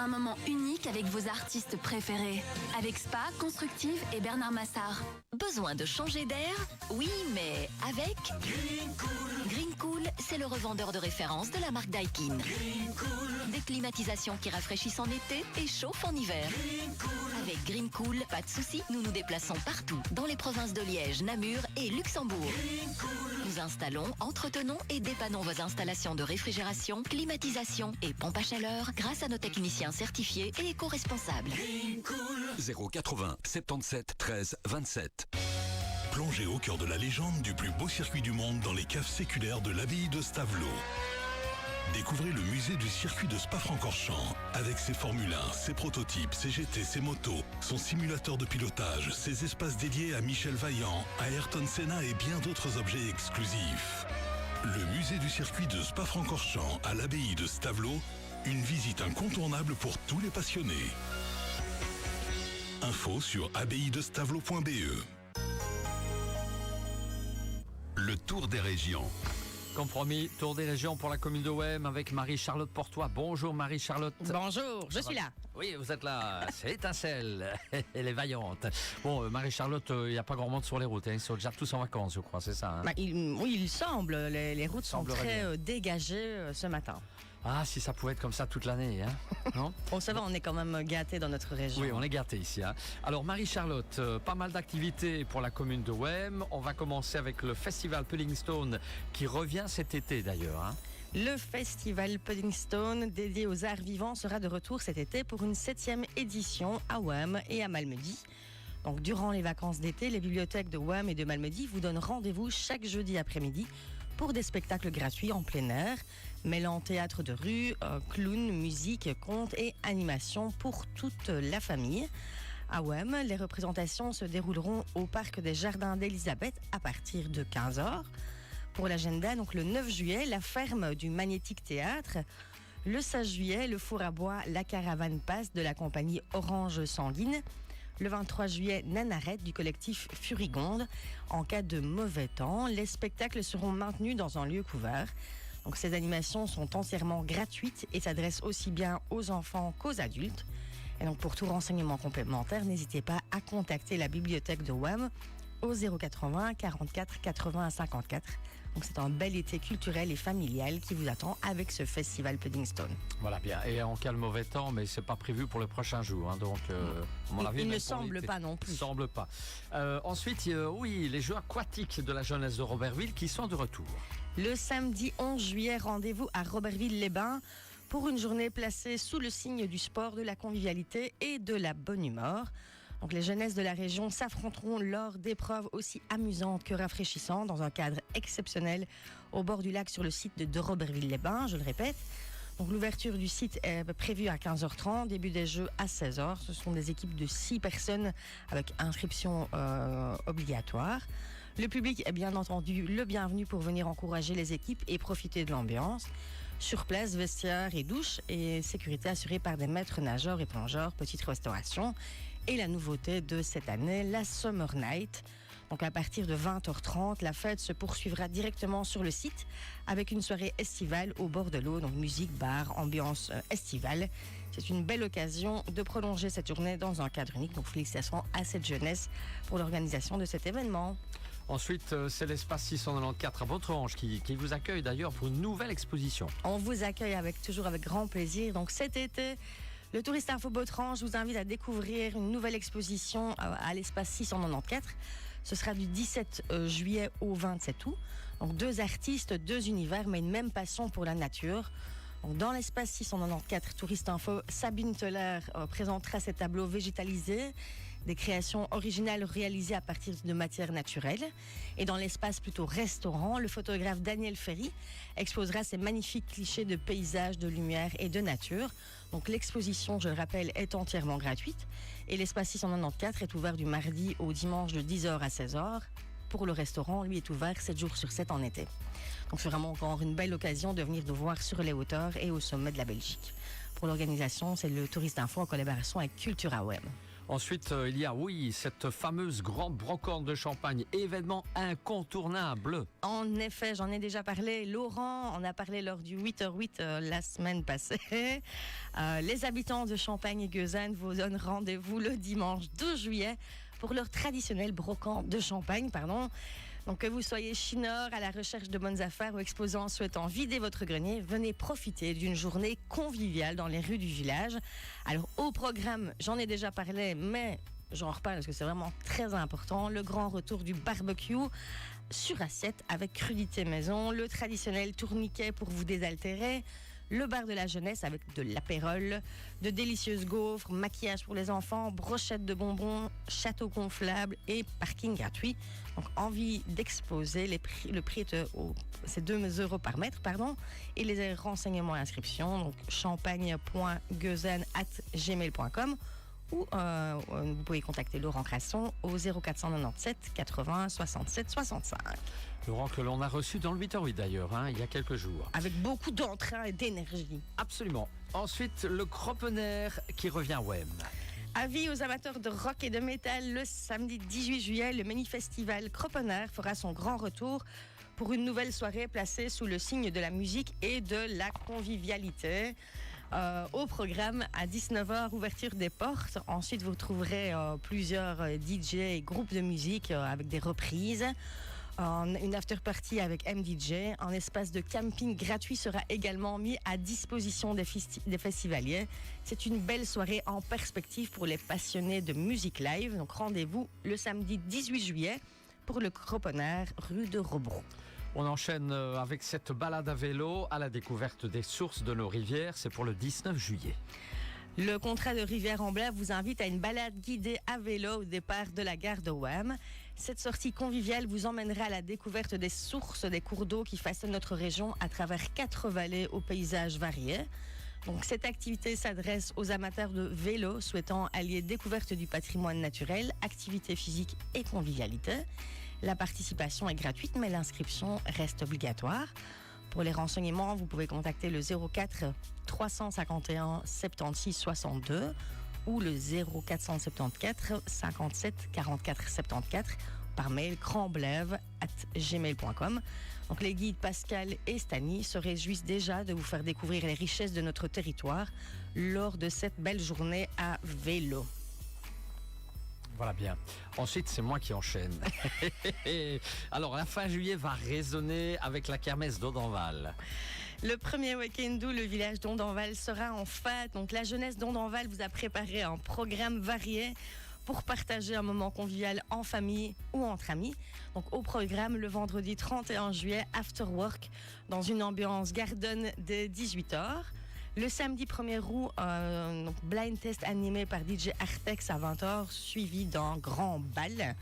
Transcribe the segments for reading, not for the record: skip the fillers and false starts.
Un moment unique avec vos artistes préférés. Avec Spa, Constructive et Bernard Massard. Besoin de changer d'air? Oui, mais avec Green Cool. Green Cool, c'est le revendeur de référence de la marque Daikin. Green Cool. Des climatisations qui rafraîchissent en été et chauffent en hiver. Green Cool. Avec Green Cool, pas de soucis, nous nous déplaçons partout, dans les provinces de Liège, Namur et Luxembourg. Green Cool. Nous installons, entretenons et dépannons vos installations de réfrigération, climatisation et pompe à chaleur grâce à nos techniciens certifiés et éco-responsables. Green Cool. 080 77 13 27. Plongez au cœur de la légende du plus beau circuit du monde dans les caves séculaires de l'abbaye de Stavelot. Découvrez le musée du circuit de Spa-Francorchamps avec ses Formule 1, ses prototypes, ses GT, ses motos, son simulateur de pilotage, ses espaces dédiés à Michel Vaillant, à Ayrton Senna et bien d'autres objets exclusifs. Le musée du circuit de Spa-Francorchamps à l'abbaye de Stavelot, une visite incontournable pour tous les passionnés. Info sur abbaye-de-stavelot.be. Le tour des régions. Comme promis, tour des régions pour la commune de Wem avec Marie-Charlotte Portois. Bonjour Marie-Charlotte. Bonjour, je suis là. Oui, vous êtes là, c'est étincelle, elle est vaillante. Bon, Marie-Charlotte, il n'y a pas grand monde sur les routes, ils sont déjà tous en vacances, je crois, c'est ça hein? Oui, il semble, les routes sont très dégagées ce matin. Ah, si ça pouvait être comme ça toute l'année, hein. Non? Bon, ça va, on est quand même gâtés dans notre région. Oui, on est gâtés ici. Hein. Alors, Marie-Charlotte, pas mal d'activités pour la commune de Wem. On va commencer avec le festival Pudding Stone qui revient cet été d'ailleurs. Hein. Le festival Pudding Stone dédié aux arts vivants sera de retour cet été pour une 7e édition à Wem et à Malmedy. Donc, durant les vacances d'été, les bibliothèques de Wem et de Malmedy vous donnent rendez-vous chaque jeudi après-midi pour des spectacles gratuits en plein air, mêlant théâtre de rue, clown, musique, contes et animation pour toute la famille. À Wem, les représentations se dérouleront au parc des Jardins d'Elisabeth à partir de 15h. Pour l'agenda, donc le 9 juillet, la ferme du Magnétique Théâtre. Le 16 juillet, le four à bois La Caravane Passe de la compagnie Orange Sanguine. Le 23 juillet, Nanarette du collectif Furigonde. En cas de mauvais temps, les spectacles seront maintenus dans un lieu couvert. Donc, ces animations sont entièrement gratuites et s'adressent aussi bien aux enfants qu'aux adultes. Et donc, pour tout renseignement complémentaire, n'hésitez pas à contacter la bibliothèque de Wem au 080 44 80 54. Donc c'est un bel été culturel et familial qui vous attend avec ce festival Pudding Stone. Voilà bien. Et en cas de mauvais temps, mais c'est pas prévu pour le prochain jour. Hein, donc, à mon avis, il ne semble pas non plus. Semble pas. Ensuite, oui, les jeux aquatiques de la jeunesse de Robertville qui sont de retour. Le samedi 11 juillet, rendez-vous à Robertville-les-Bains pour une journée placée sous le signe du sport, de la convivialité et de la bonne humeur. Donc les jeunesses de la région s'affronteront lors d'épreuves aussi amusantes que rafraîchissantes dans un cadre exceptionnel au bord du lac sur le site de Robertville-les-Bains, je le répète. Donc l'ouverture du site est prévue à 15h30, début des jeux à 16h. Ce sont des équipes de 6 personnes avec inscription obligatoire. Le public est bien entendu le bienvenu pour venir encourager les équipes et profiter de l'ambiance. Sur place, vestiaires et douches et sécurité assurée par des maîtres nageurs et plongeurs, petite restauration. Et la nouveauté de cette année, la Summer Night. Donc à partir de 20h30, la fête se poursuivra directement sur le site avec une soirée estivale au bord de l'eau, donc musique, bar, ambiance estivale. C'est une belle occasion de prolonger cette journée dans un cadre unique. Donc félicitations à cette jeunesse pour l'organisation de cet événement. Ensuite, c'est l'espace 694 à Vautrange qui vous accueille d'ailleurs pour une nouvelle exposition. On vous accueille toujours avec grand plaisir. Donc cet été, le Touriste Info Vautrange vous invite à découvrir une nouvelle exposition à l'espace 694. Ce sera du 17 juillet au 27 août. Donc 2 artistes, 2 univers, mais une même passion pour la nature. Donc dans l'espace 694 Touriste Info, Sabine Teller présentera ses tableaux végétalisés, des créations originales réalisées à partir de matières naturelles. Et dans l'espace plutôt restaurant, le photographe Daniel Ferry exposera ses magnifiques clichés de paysages, de lumière et de nature. Donc l'exposition, je le rappelle, est entièrement gratuite. Et l'espace 694 est ouvert du mardi au dimanche de 10h à 16h. Pour le restaurant, lui, est ouvert 7 jours sur 7 en été. Donc c'est vraiment encore une belle occasion de venir nous voir sur les hauteurs et au sommet de la Belgique. Pour l'organisation, c'est le Touriste Info en collaboration avec Cultura Wem. Ensuite, il y a, oui, cette fameuse grande brocante de champagne, événement incontournable. En effet, j'en ai déjà parlé. Laurent en a parlé lors du 8h08 la semaine passée. Les habitants de Champagne et Gueusanne vous donnent rendez-vous le dimanche 12 juillet pour leur traditionnel brocante de champagne. Donc que vous soyez chineur, à la recherche de bonnes affaires ou exposant souhaitant vider votre grenier, venez profiter d'une journée conviviale dans les rues du village. Alors au programme, j'en ai déjà parlé, mais j'en reparle parce que c'est vraiment très important. Le grand retour du barbecue sur assiette avec crudité maison, le traditionnel tourniquet pour vous désaltérer, le bar de la jeunesse avec de l'apérole, de délicieuses gaufres, maquillage pour les enfants, brochettes de bonbons, château gonflable et parking gratuit. Donc envie d'exposer, le prix est c'est 2 € par mètre, et les renseignements et inscriptions, donc champagne.gueusanne@gmail.com ou vous pouvez contacter Laurent Crasson au 0497 80 67 65. Laurent, que l'on a reçu dans le 8h08 d'ailleurs, il y a quelques jours. Avec beaucoup d'entrain et d'énergie. Absolument. Ensuite, le Cropener qui revient à Wem. Avis aux amateurs de rock et de métal, le samedi 18 juillet, le mini-festival Cropener fera son grand retour pour une nouvelle soirée placée sous le signe de la musique et de la convivialité. Au programme, à 19h, ouverture des portes. Ensuite, vous trouverez plusieurs DJ et groupes de musique avec des reprises. Une after-party avec MDJ. Un espace de camping gratuit sera également mis à disposition des festivaliers. C'est une belle soirée en perspective pour les passionnés de musique live. Donc rendez-vous le samedi 18 juillet pour le Cropener, rue de Robron. On enchaîne avec cette balade à vélo à la découverte des sources de nos rivières. C'est pour le 19 juillet. Le contrat de Rivière-en-Blaye vous invite à une balade guidée à vélo au départ de la gare de Wem. Cette sortie conviviale vous emmènera à la découverte des sources des cours d'eau qui façonnent notre région à travers 4 vallées aux paysages variés. Donc, cette activité s'adresse aux amateurs de vélo souhaitant allier découverte du patrimoine naturel, activité physique et convivialité. La participation est gratuite, mais l'inscription reste obligatoire. Pour les renseignements, vous pouvez contacter le 04 351 76 62 ou le 0474 57 44 74 par mail grandblève@gmail.com. Donc les guides Pascal et Stani se réjouissent déjà de vous faire découvrir les richesses de notre territoire lors de cette belle journée à vélo. Voilà bien. Ensuite, c'est moi qui enchaîne. Alors, la fin juillet va résonner avec la kermesse d'Ondenval. Le premier week-end d'août, le village d'Ondenval sera en fête. Donc, la jeunesse d'Ondenval vous a préparé un programme varié pour partager un moment convivial en famille ou entre amis. Donc, au programme, le vendredi 31 juillet, After Work, dans une ambiance garden dès 18h. Le samedi 1er août, blind test animé par DJ Artex à 20h, suivi d'un grand bal.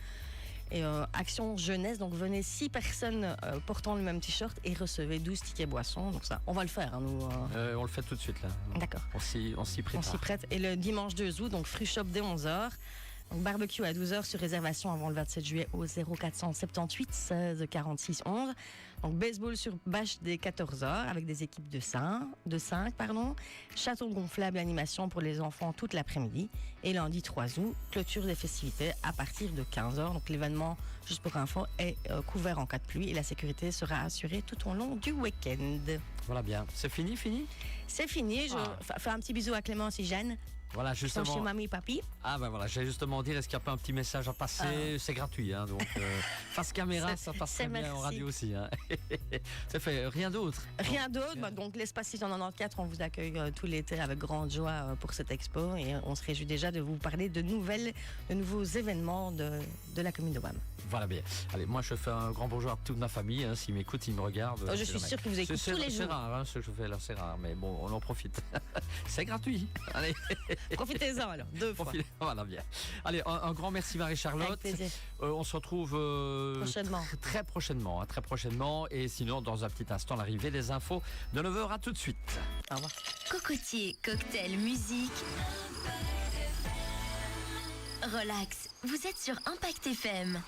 Et action jeunesse, donc venez 6 personnes portant le même t-shirt et recevez 12 tickets boissons. Donc ça, on va le faire, nous. On le fait tout de suite, là. D'accord. On s'y prépare. On s'y prête. Et le dimanche 2 août, donc free shop dès 11h. Donc barbecue à 12h sur réservation avant le 27 juillet au 0478 16 46 11. Donc baseball sur bâche dès 14h avec des équipes de 5. Château gonflable animation pour les enfants toute l'après-midi. Et lundi 3 août, clôture des festivités à partir de 15h. Donc l'événement, juste pour info, est couvert en cas de pluie et la sécurité sera assurée tout au long du week-end. Voilà bien. C'est fini? C'est fini. Je fais un petit bisou à Clémence et Jeanne. Voilà, justement. Chez mamie et papy. Ah ben voilà, j'allais justement dire, est-ce qu'il n'y a pas un petit message à passer? C'est gratuit, donc face caméra, ça passe très bien en radio aussi. Ça fait rien d'autre. Rien d'autre, donc l'espace 694, on vous accueille tout l'été avec grande joie pour cette expo et on se réjouit déjà de vous parler de nouveaux événements de la commune de Wem. Voilà bien. Allez, moi je fais un grand bonjour à toute ma famille, s'ils m'écoutent, s'ils me regardent. Je suis sûre qu'ils vous écoutent tous les jours. C'est rare, ce que je fais là, c'est rare, mais bon, on en profite. C'est gratuit. Allez. Profitez-en alors, 2 fois. Voilà bien. Allez, un grand merci Marie-Charlotte. Avec plaisir. On se retrouve prochainement. Très prochainement. Et sinon, dans un petit instant, l'arrivée des infos de 9h. À tout de suite. Au revoir. Cocotier, cocktail, musique. Relax, vous êtes sur Impact FM.